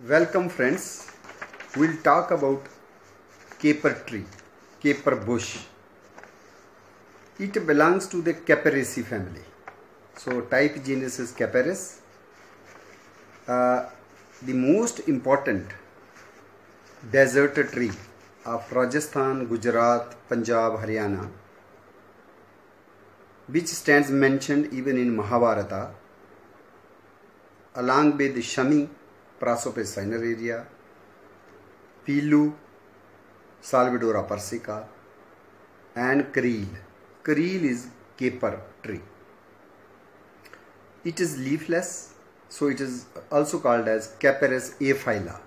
Welcome friends, we'll talk about caper tree, caper bush. It belongs to the Caperaceae family. So type genus is Caperes. The most important desert tree of Rajasthan, Gujarat, Punjab, Haryana, which stands mentioned even in Mahabharata, along with Shami, Prosopis cineraria, Pilu, Salvadora persica, and Kareel. Kareel is caper tree. It is leafless, so it is also called as Caperes aphylla.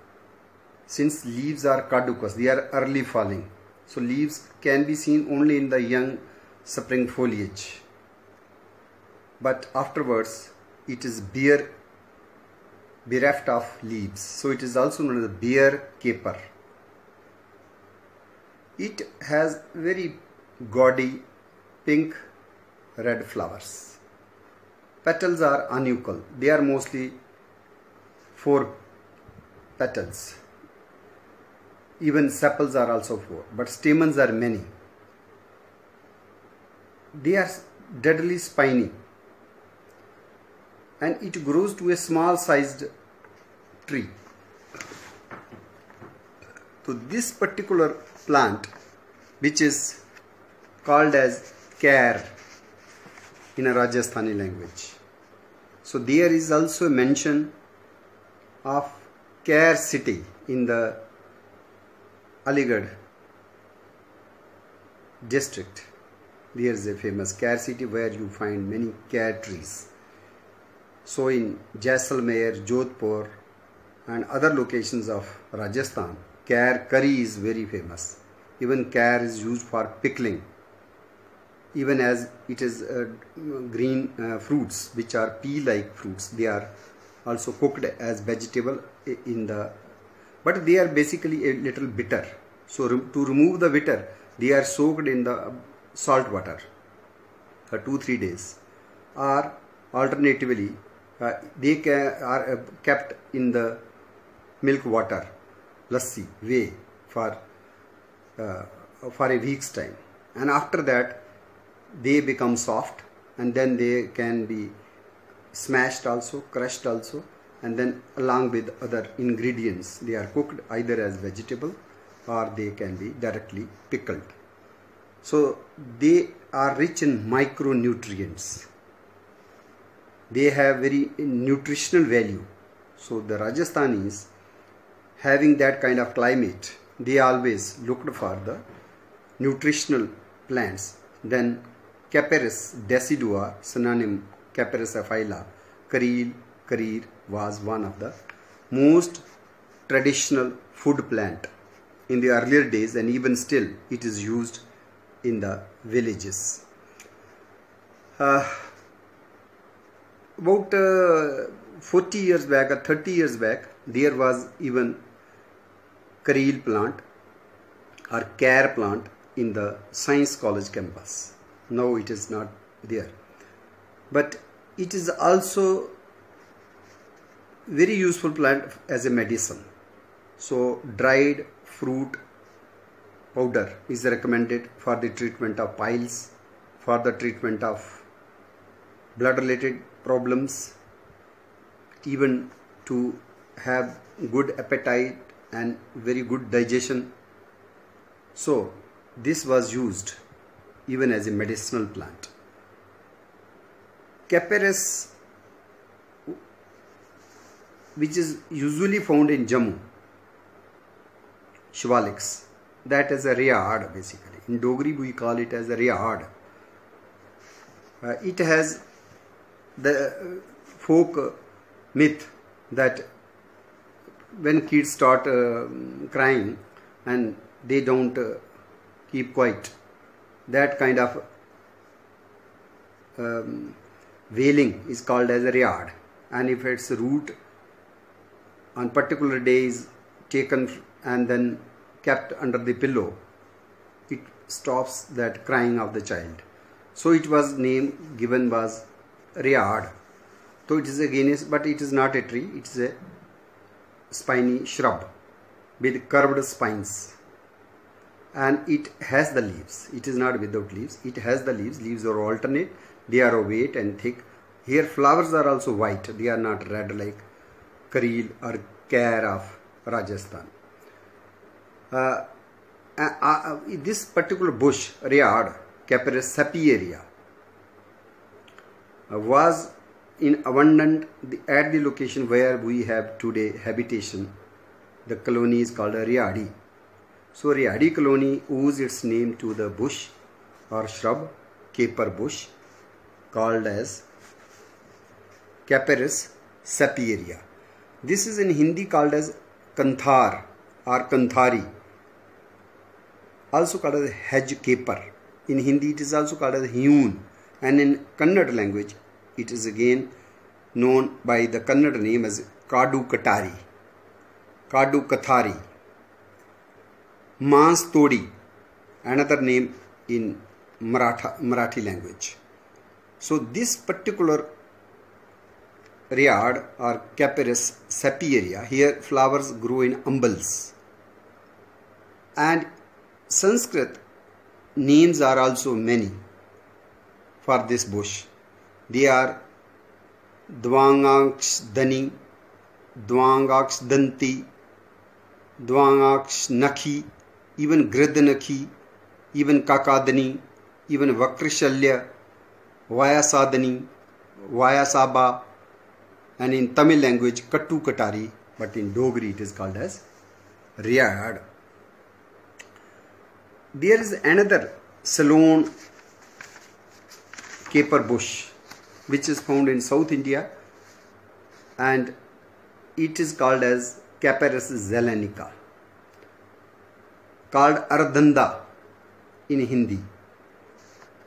Since leaves are caducous, they are early falling, so leaves can be seen only in the young spring foliage. But afterwards, it is bereft of leaves, so it is also known as bare caper. It has very gaudy pink red flowers. Petals are unequal. They are mostly 4 petals. Even sepals are also 4, but stamens are many. They are deadly spiny, and it grows to a small sized tree. So this particular plant, which is called as Kher in a Rajasthani language. So there is also a mention of Kher city in the Aligarh district. There is a famous Kher city where you find many Kher trees. So in Jaisalmer, Jodhpur and other locations of Rajasthan, Kher curry is very famous. Even Kher is used for pickling. Even as it is green fruits which are pea-like fruits, they are also cooked as vegetable but they are basically a little bitter. So to remove the bitter, they are soaked in the salt water for 2-3 days, or alternatively they are kept in the milk water, lassi, whey for a week's time, and after that they become soft, and then they can be smashed also, crushed also, and then along with other ingredients they are cooked either as vegetable or they can be directly pickled. So they are rich in micronutrients. They have very nutritional value. So the Rajasthanis, having that kind of climate, they always looked for the nutritional plants. Then Caperes decidua, synonym Caperes aphylla, Kareel, Kareer was one of the most traditional food plant in the earlier days, and even still it is used in the villages. About 40 years back or 30 years back, there was even Kareel plant or Kher plant in the Science College campus. Now it is not there. But it is also very useful plant as a medicine. So dried fruit powder is recommended for the treatment of piles, for the treatment of blood related problems, even to have good appetite and very good digestion. So this was used even as a medicinal plant. Caperes, which is usually found in Jammu, Shivalix, that is a riyad basically. In Dogri we call it as a riyad. It has the folk myth that when kids start crying and they don't keep quiet, that kind of wailing is called as a riyad, and if its root on particular day is taken and then kept under the pillow, it stops that crying of the child. So it was name given was riyad. So it is a genus, but it is not a tree, it is a spiny shrub with curved spines, and it has the leaves. It is not without leaves. It has the leaves. Leaves are alternate. They are ovate and thick. Here flowers are also white. They are not red like kareel or care of Rajasthan. This particular bush, Rayad, Capparis sapieria, was in abundant at the location where we have today habitation. The colony is called a Rayadi. So Rayadi colony owes its name to the bush or shrub, caper bush, called as Capparis sapieria. This is in Hindi called as Kanthar or Kanthari, also called as hedge caper. In Hindi it is also called as Hyun, and in Kannada language it is again known by the Kannada name as Kadu Katari, Kadu Kathari, Mans Todi, another name in Marathi language. So this particular Rayad or Capparis sapieria, here flowers grow in umbels, and Sanskrit names are also many for this bush. They are Dwangaksh Dani, Dwangaksh Danti, Dwangaksh Nakhi, even Gridhanakhi, even Kakadani, even Vakrishalya, Vayasadani, Vayasaba, and in Tamil language Kattu Katari, but in Dogri it is called as Rayad. There is another Ceylon caper bush which is found in South India, and it is called as Capparis zelenica, called Ardhanda in Hindi,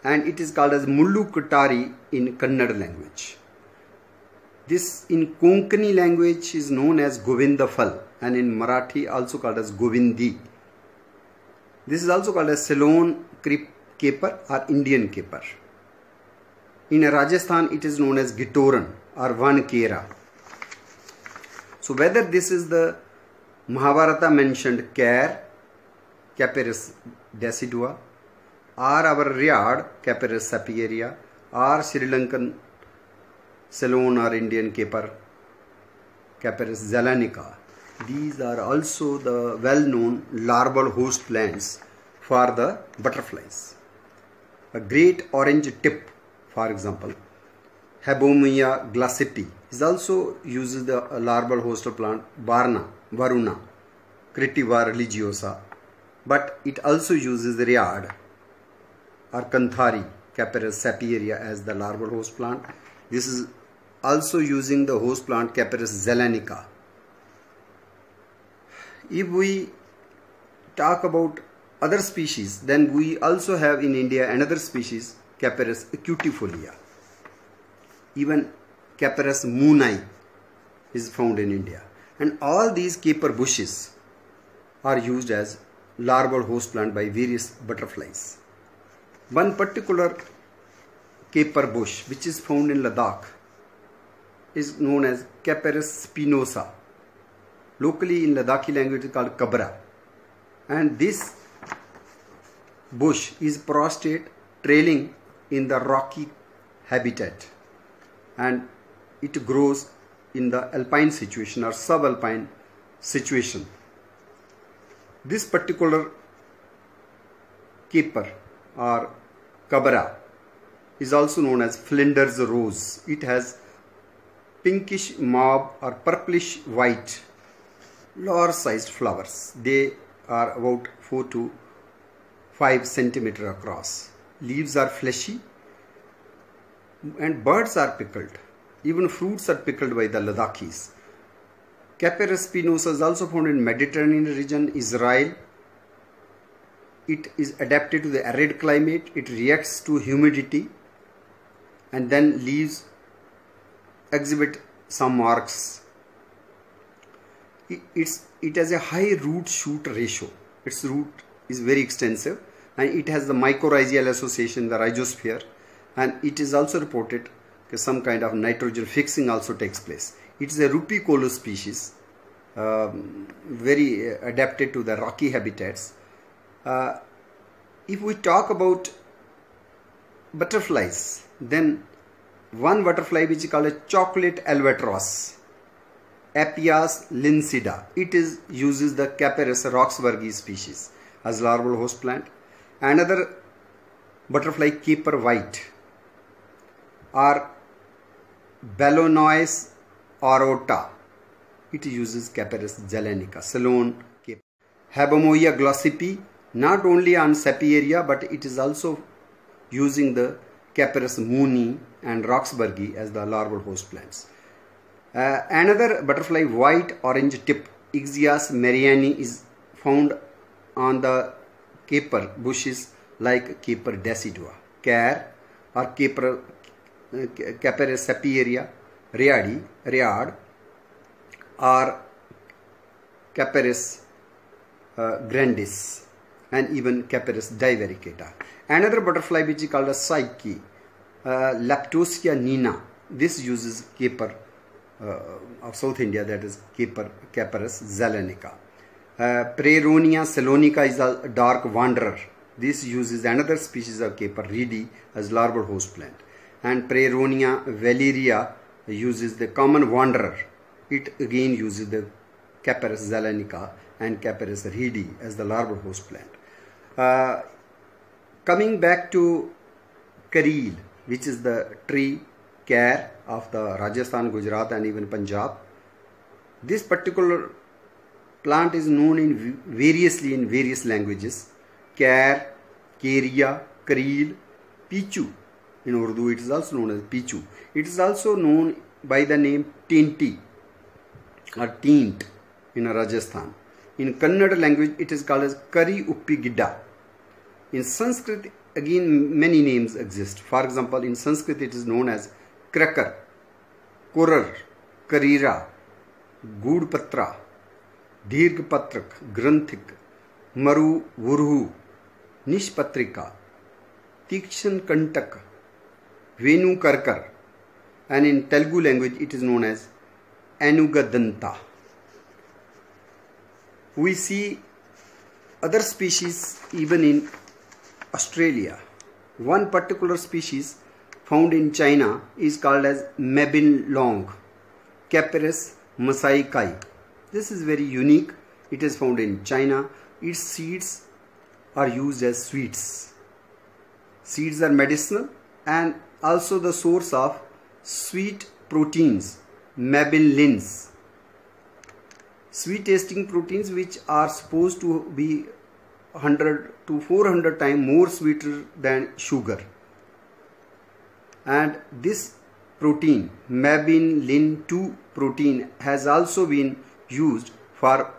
and it is called as Mullu Katari in Kannada language. This in Konkani language is known as Govinda Phal, and in Marathi also called as Govindi. This is also called as Ceylon caper or Indian caper. In Rajasthan it is known as Gitoran or Van Kera. So whether this is the Mahabharata mentioned care, Capparis decidua, or our Rayad, Capparis sapieria, or Sri Lankan Ceylon or Indian caper, Capparis zelenica, these are also the well-known larval host plants for the butterflies. A great orange tip, for example, Habomia glacipi, is also uses the larval host plant Varna, Varuna, Critiva religiosa, but it also uses Rayad or Kanthari, Capparis sapieria as the larval host plant. This is also using the host plant Capparis zelenica. If we talk about other species, then we also have in India another species, Capparis acutifolia. Even Capparis moonai is found in India. And all these caper bushes are used as larval host plant by various butterflies. One particular caper bush which is found in Ladakh is known as Capparis spinosa. Locally in Ladakhi language it is called Kabra. And this bush is prostrate, trailing in the rocky habitat, and it grows in the alpine situation or subalpine situation. This particular caper or Kabra is also known as Flinders rose. It has pinkish mauve or purplish white large sized flowers. They are about 4 to 5 centimeters across. Leaves are fleshy and birds are pickled. Even fruits are pickled by the Ladakhis. Capparis spinosa is also found in Mediterranean region, Israel. It is adapted to the arid climate. It reacts to humidity, and then leaves exhibit some marks. It has a high root shoot ratio. Its root is very extensive, and it has the mycorrhizal association, the rhizosphere, and it is also reported that some kind of nitrogen fixing also takes place. It is a rupicolous species, very adapted to the rocky habitats. If we talk about butterflies, then one butterfly which is called a chocolate albatross, Apias lincida, it uses the Capparis roxburghi species as larval host plant. Another butterfly, caper white or Ballonnois aorta, it uses Capparis zelenica, Ceylon caper. Habemoia glossipy, not only on Sapiaria but it is also using the Capparis mooney and roxburghi as the larval host plants. Another butterfly, white orange tip, Ixias mariani, is found on the caper bushes like Caper decidua, Care or Capparis sapiaria, Read or Capparis grandis, and even Capparis divaricata. Another butterfly which is called a Psyche, Leptosia nina, this uses caper of South India, that is Capparis zelenica. Praeronia salonica is a dark wanderer. This uses another species of caper, reedy, as larval host plant. And Praeronia valeria uses the common wanderer. It again uses the Capparis zelenica and Capparis reedy as the larval host plant. Coming back to Kareel, which is the tree care of the Rajasthan, Gujarat and even Punjab. This particular plant is known variously in various languages. Care, Keria, Kareel, Pichu. In Urdu it is also known as Pichu. It is also known by the name Tinti or Teent in Rajasthan. In Kannada language it is called as Kari Uppi Gidda. In Sanskrit again many names exist. For example, in Sanskrit it is known as Krakar, Kurar, Karira, Gudpatra, Dirghpatrak, Granthik, Maru Vurhu, Nishpatrika, Tikshan Kantak, Venu Karkar, and in Telugu language it is known as Anugadanta. We see other species even in Australia. One particular species found in China is called as Mabin long, Capparis masaikai. This is very unique. It is found in China. Its seeds are used as sweets. Seeds are medicinal and also the source of sweet proteins, mabillins. Sweet tasting proteins which are supposed to be 100 to 400 times more sweeter than sugar. And this protein, mabillin 2 protein, has also been used for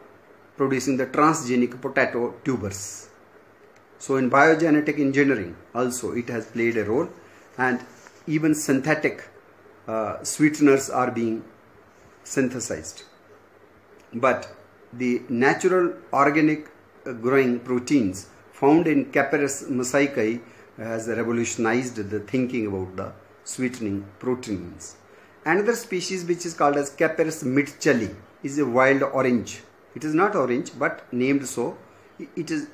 producing the transgenic potato tubers. So in biogenetic engineering also it has played a role, and even synthetic sweeteners are being synthesized. But the natural organic growing proteins found in Capparis masaikai has revolutionized the thinking about the sweetening proteins. Another species which is called as Capparis mitchellii is a wild orange. It is not orange but named so. It is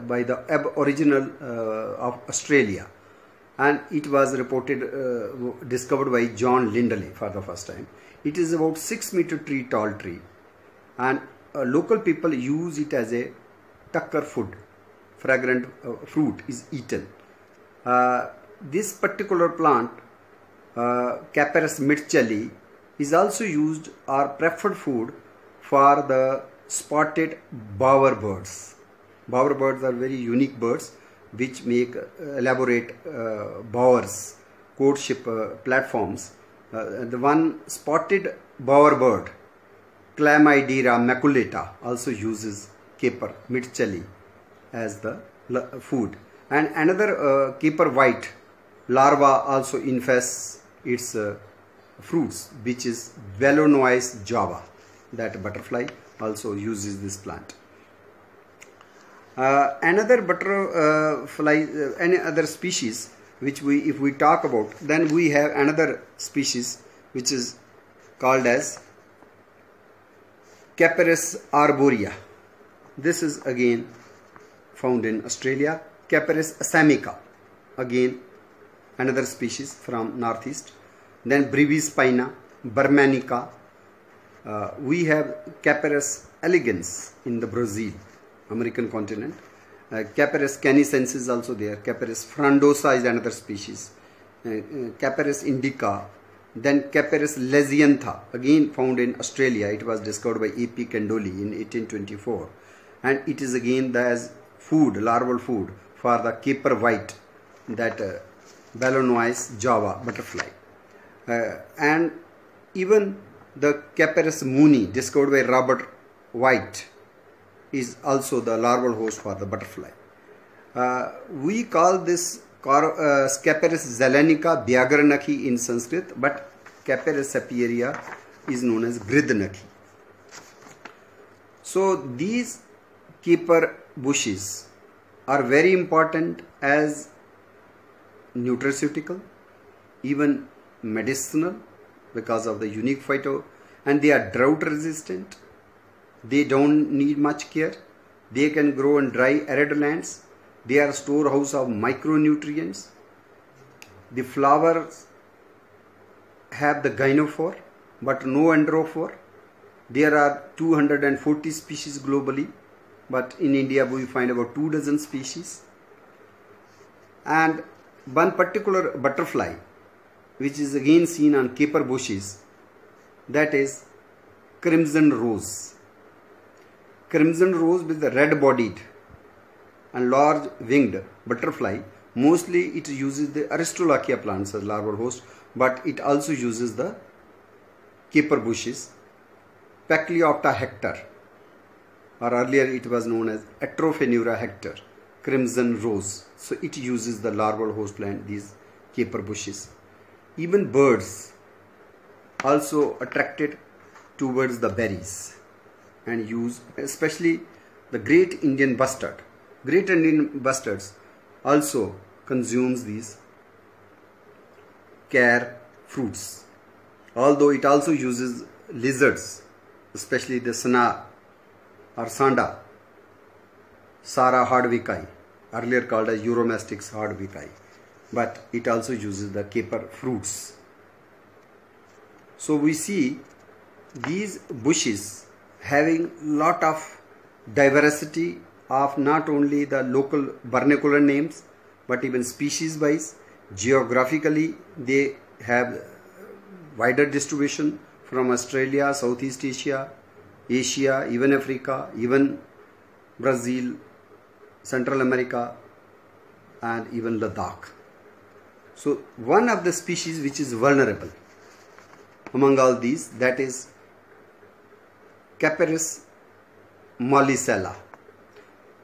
by the aboriginal of Australia, and it was reported discovered by John Lindley for the first time. It is about 6 meter tall tree, and local people use it as a tucker food. Fragrant fruit is eaten. This particular plant, Capparis mitchellii, is also used or preferred food for the spotted bowerbirds. Bowerbirds are very unique birds which make elaborate bowers, courtship platforms. The one spotted bowerbird, Chlamydera maculata, also uses caper mitchellii as the food. And another caper white larva also infests its fruits, which is Ballonnois java. That butterfly also uses this plant. Another butterfly, any other species which if we talk about, then we have another species which is called as Capparis arborea. This is again found in Australia. Capparis samica, again another species from northeast. Then Brevis spina, Burmanica. We have Capparis elegans in the Brazil, American continent. Capparis canescens is also there. Capparis frondosa is another species. Capparis indica. Then Capparis lasiantha, again found in Australia. It was discovered by A.P. Candoli in 1824. And it is again as food, larval food for the caper white, that Ballonnois java butterfly. And even the Capparis mooney, discovered by Robert White, is also the larval host for the butterfly. We call this Capparis zelenica Byagarnakhi in Sanskrit, but Capparis sapieria is known as Gridnakhi. So these caper bushes are very important as nutraceutical, even medicinal, because of the unique phyto, and they are drought resistant. They don't need much care. They can grow in dry arid lands. They are storehouse of micronutrients. The flowers have the gynophore but no enterophore. There are 240 species globally, but in India we find about 24 species. And one particular butterfly which is again seen on caper bushes, that is crimson rose. Crimson rose with the red bodied and large winged butterfly. Mostly it uses the Aristolochia plants as larval host, but it also uses the caper bushes. Pachyopta hector, or earlier it was known as Atrophenura hector, crimson rose. So it uses the larval host plant, these caper bushes. Even birds also attracted towards the berries and use, especially the great Indian bustard. Great Indian bustards also consumes these care fruits, although it also uses lizards, especially the sana or sanda, Sara hardwicki, earlier called as Euromastix hardwicki, but it also uses the caper fruits. So we see these bushes having lot of diversity of not only the local vernacular names, but even species wise. Geographically they have wider distribution from Australia, Southeast Asia, Asia, even Africa, even Brazil, Central America, and even Ladakh. So one of the species which is vulnerable among all these, that is Capparis mollicella.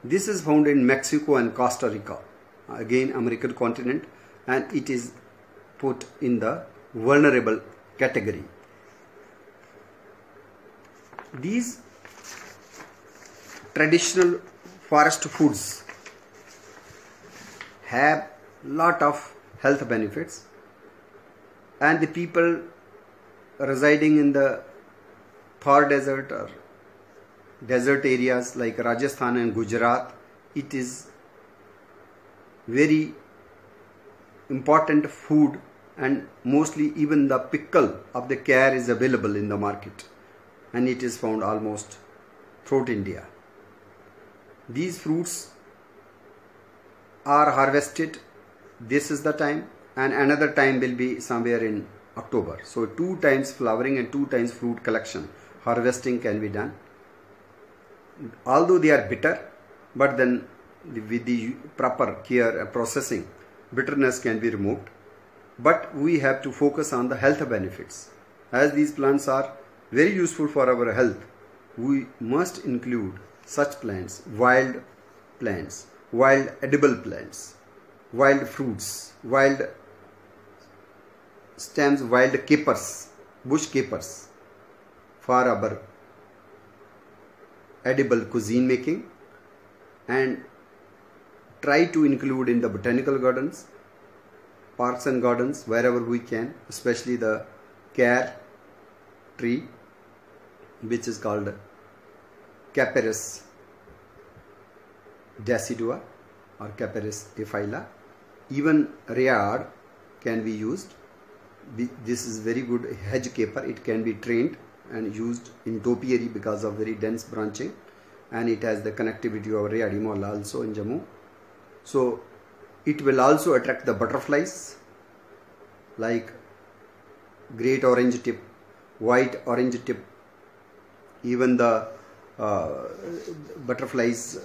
This is found in Mexico and Costa Rica, again American continent, and it is put in the vulnerable category. These traditional forest foods have lot of health benefits, and the people residing in the Thar desert or desert areas like Rajasthan and Gujarat, it is very important food, and mostly even the pickle of the care is available in the market, and it is found almost throughout India. These fruits are harvested, this is the time, and another time will be somewhere in October. So 2 times flowering and 2 times fruit collection, harvesting can be done. Although they are bitter, but then with the proper care and processing, bitterness can be removed. But we have to focus on the health benefits. As these plants are very useful for our health, we must include such plants, wild edible plants, wild fruits, wild stems, wild capers, bush capers, for our edible cuisine making, and try to include in the botanical gardens, parks and gardens wherever we can, especially the care tree, which is called Capparis decidua or Capparis aphylla. Even Rayard can be used. This is very good hedge caper. It can be trained and used in topiary because of very dense branching, and it has the connectivity of Rayadi Mall also in Jammu. So it will also attract the butterflies like great orange tip, white orange tip, even the butterflies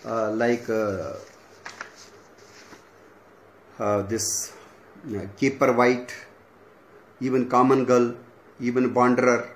like this caper white, even common gull, even wanderer,